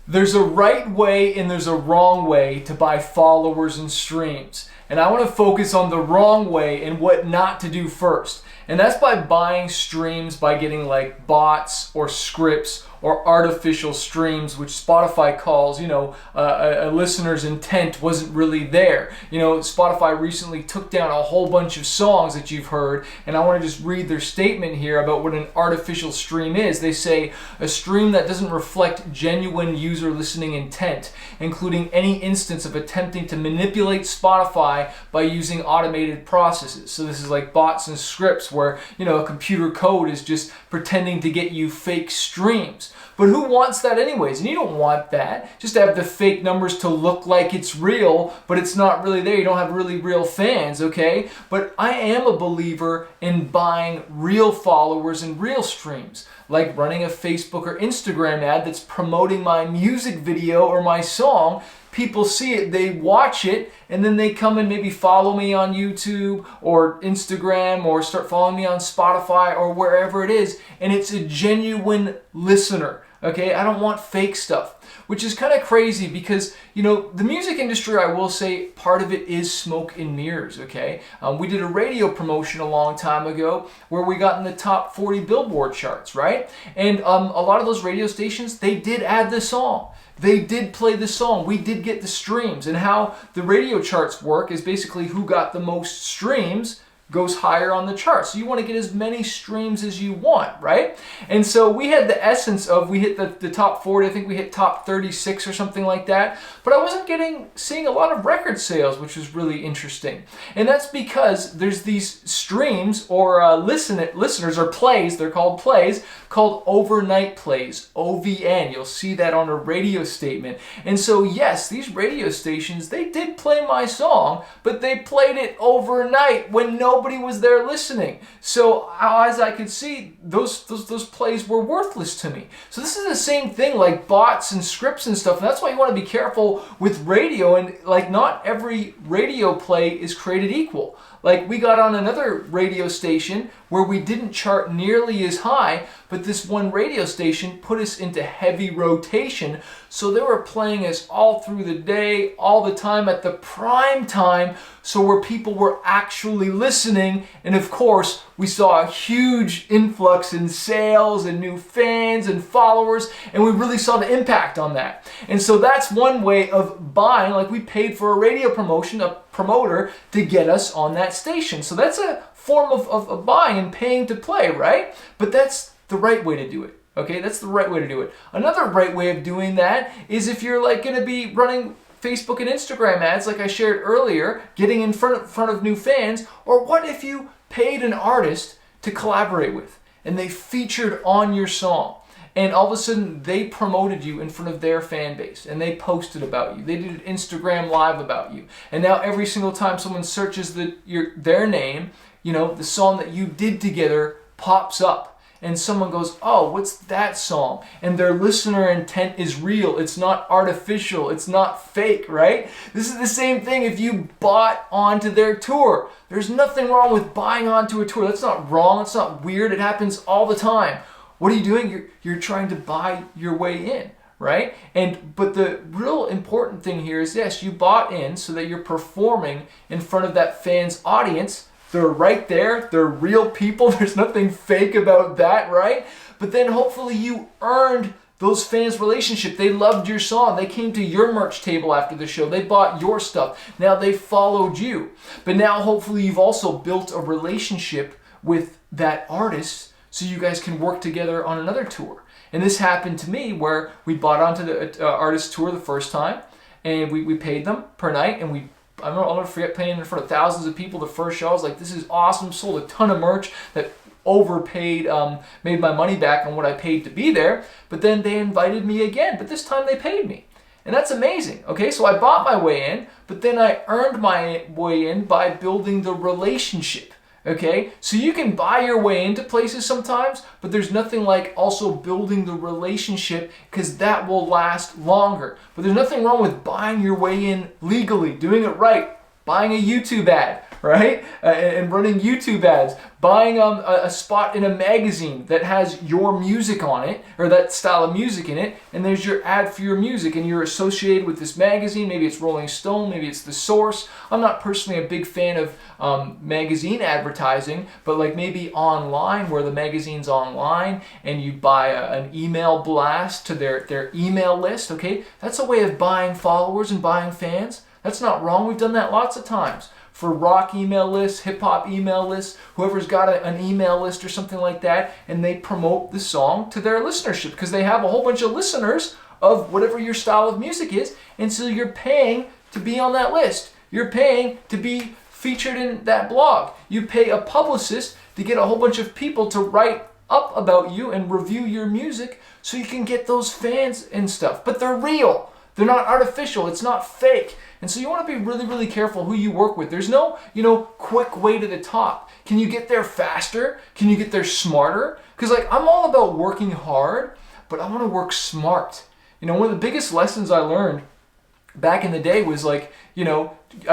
There's a right way and there's a wrong way to buy followers and streams. And I want to focus on the wrong way and what not to do first. And that's by buying streams by getting like bots or scripts or artificial streams, which Spotify calls, a listener's intent wasn't really there. Spotify recently took down a whole bunch of songs that you've heard, and I want to just read their statement here about what an artificial stream is. They say, a stream that doesn't reflect genuine user listening intent, including any instance of attempting to manipulate Spotify by using automated processes. So this is like bots and scripts where, a computer code is just pretending to get you fake streams. But who wants that anyways? And you don't want that. Just to have the fake numbers to look like it's real, but it's not really there. You don't have really real fans, okay? But I am a believer in buying real followers and real streams, like running a Facebook or Instagram ad that's promoting my music video or my song. People see it, they watch it, and then they come and maybe follow me on YouTube or Instagram or start following me on Spotify or wherever it is, and it's a genuine listener. Okay, I don't want fake stuff, which is kind of crazy because, the music industry, I will say, part of it is smoke and mirrors, okay? We did a radio promotion a long time ago where we got in the top 40 Billboard charts, right? And a lot of those radio stations, they did add the song. They did play the song. We did get the streams. And how the radio charts work is basically who got the most streams goes higher on the chart. So you want to get as many streams as you want, right? And so we had the essence of, we hit the top 40, I think we hit top 36 or something like that, but I wasn't seeing a lot of record sales, which was really interesting. And that's because there's these streams or listeners or plays, they're called plays, called overnight plays, OVN. You'll see that on a radio statement. And so yes, these radio stations, they did play my song, but they played it overnight when nobody was there listening. So as I could see, those plays were worthless to me. So this is the same thing like bots and scripts and stuff. And that's why you want to be careful with radio. And like, not every radio play is created equal. Like, we got on another radio station where we didn't chart nearly as high, but this one radio station put us into heavy rotation. So they were playing us all through the day, all the time at the prime time, so where people were actually listening. And of course, we saw a huge influx in sales and new fans and followers, and we really saw the impact on that. And so that's one way of buying. Like, we paid for a radio promotion, a promoter, to get us on that station. So that's a form of buying and paying to play, right? But that's the right way to do it. Okay, that's the right way to do it. Another right way of doing that is if you're like going to be running Facebook and Instagram ads like I shared earlier, getting in front of new fans. Or what if you paid an artist to collaborate with and they featured on your song, and all of a sudden they promoted you in front of their fan base and they posted about you. They did an Instagram live about you. And now every single time someone searches their name, the song that you did together pops up. And someone goes, oh, what's that song? And their listener intent is real. It's not artificial. It's not fake, right? This is the same thing if you bought onto their tour. There's nothing wrong with buying onto a tour. That's not wrong. It's not weird. It happens all the time. What are you doing? You're trying to buy your way in, right? But the real important thing here is, yes, you bought in so that you're performing in front of that fan's audience. They're right there. They're real people. There's nothing fake about that, right? But then hopefully you earned those fans' relationship. They loved your song. They came to your merch table after the show. They bought your stuff. Now they followed you. But now hopefully you've also built a relationship with that artist so you guys can work together on another tour. And this happened to me where we bought onto the artist tour the first time, and we paid them per night, and I'll never forget paying in front of thousands of people the first show. I was like, this is awesome. Sold a ton of merch that overpaid, made my money back on what I paid to be there. But then they invited me again, but this time they paid me. And that's amazing. Okay, so I bought my way in, but then I earned my way in by building the relationship. Okay, so you can buy your way into places sometimes, but there's nothing like also building the relationship, because that will last longer. But there's nothing wrong with buying your way in legally, doing it right, buying a YouTube ad, right? And running YouTube ads, buying a spot in a magazine that has your music on it, or that style of music in it, and there's your ad for your music, and you're associated with this magazine. Maybe it's Rolling Stone, maybe it's The Source. I'm not personally a big fan of magazine advertising, but like maybe online, where the magazine's online, and you buy an email blast to their email list, okay? That's a way of buying followers and buying fans. That's not wrong. We've done that lots of times. For rock email lists, hip-hop email lists, whoever's got an email list or something like that, and they promote the song to their listenership because they have a whole bunch of listeners of whatever your style of music is, and so you're paying to be on that list. You're paying to be featured in that blog. You pay a publicist to get a whole bunch of people to write up about you and review your music so you can get those fans and stuff. But they're real. They're not artificial. It's not fake. And so you want to be really, really careful who you work with. There's no, quick way to the top. Can you get there faster? Can you get there smarter? Because I'm all about working hard, but I want to work smart. One of the biggest lessons I learned back in the day was I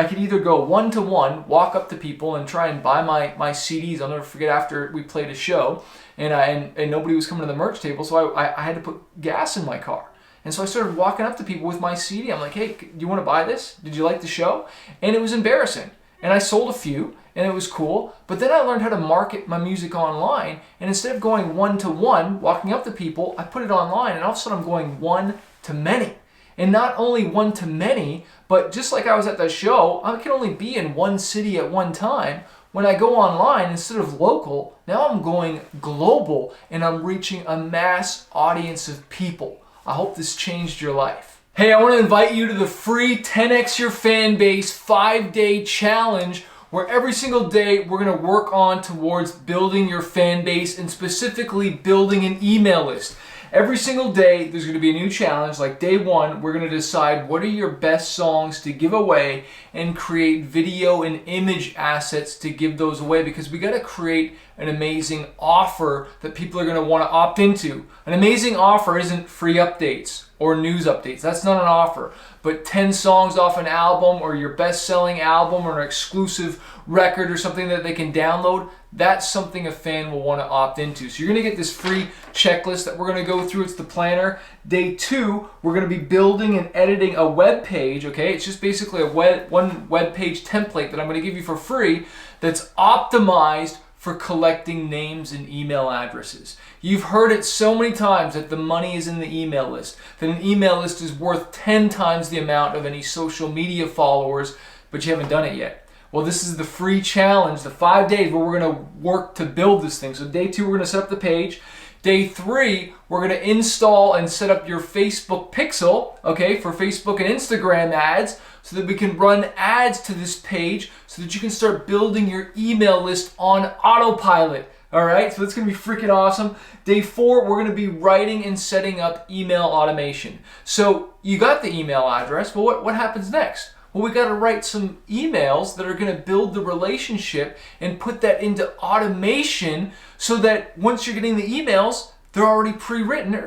could either go one-to-one, walk up to people and try and buy my CDs. I'll never forget, after we played a show and nobody was coming to the merch table, so I had to put gas in my car. And so I started walking up to people with my CD. I'm like, hey, do you want to buy this? Did you like the show? And it was embarrassing. And I sold a few, and it was cool. But then I learned how to market my music online. And instead of going one-to-one, walking up to people, I put it online. And all of a sudden I'm going one-to-many. And not only one-to-many, but just like I was at the show, I can only be in one city at one time. When I go online, instead of local, now I'm going global, and I'm reaching a mass audience of people. I hope this changed your life. Hey, I want to invite you to the free 10x Your Fan Base 5-day challenge, where every single day we're going to work on towards building your fan base, and specifically building an email list. Every single day there's going to be a new challenge. Like day one, we're going to decide what are your best songs to give away and create video and image assets to give those away, because we got to create an amazing offer that people are going to want to opt into. An amazing offer isn't free updates or news updates. That's not an offer. But 10 songs off an album, or your best-selling album, or an exclusive record, or something that they can download, that's something a fan will want to opt into. So you're going to get this free checklist that we're going to go through. It's the planner. Day two, we're going to be building and editing a web page, okay? It's just basically one web page template that I'm going to give you for free that's optimized for collecting names and email addresses. You've heard it so many times that the money is in the email list, that an email list is worth 10 times the amount of any social media followers, but you haven't done it yet. Well, this is the free challenge, the 5 days where we're going to work to build this thing. So day two, we're going to set up the page. Day three, we're going to install and set up your Facebook pixel, okay, for Facebook and Instagram ads, so that we can run ads to this page so that you can start building your email list on autopilot. All right, so that's going to be freaking awesome. Day four, we're going to be writing and setting up email automation. So you got the email address, but what happens next? Well, we got to write some emails that are going to build the relationship and put that into automation, so that once you're getting the emails, they're already pre-written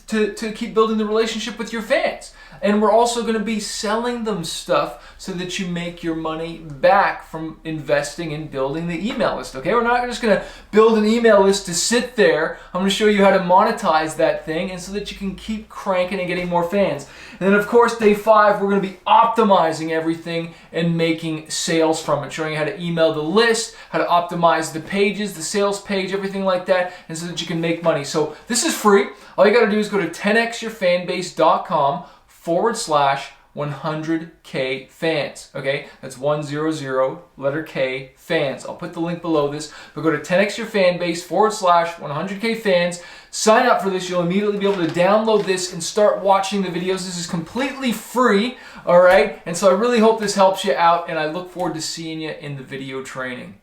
to keep building the relationship with your fans. And we're also going to be selling them stuff so that you make your money back from investing in building the email list, okay? We're not just going to build an email list to sit there. I'm going to show you how to monetize that thing, and so that you can keep cranking and getting more fans. And then, of course, day five, we're going to be optimizing everything and making sales from it, showing you how to email the list, how to optimize the pages, the sales page, everything like that, and so that you can make money. So this is free. All you got to do is go to 10xyourfanbase.com/100K fans. Okay, that's 100 letter K fans. I'll put the link below this, but go to 10xyourfanbase/100K fans. Sign up for this. You'll immediately be able to download this and start watching the videos. This is completely free, all right? And so I really hope this helps you out, and I look forward to seeing you in the video training.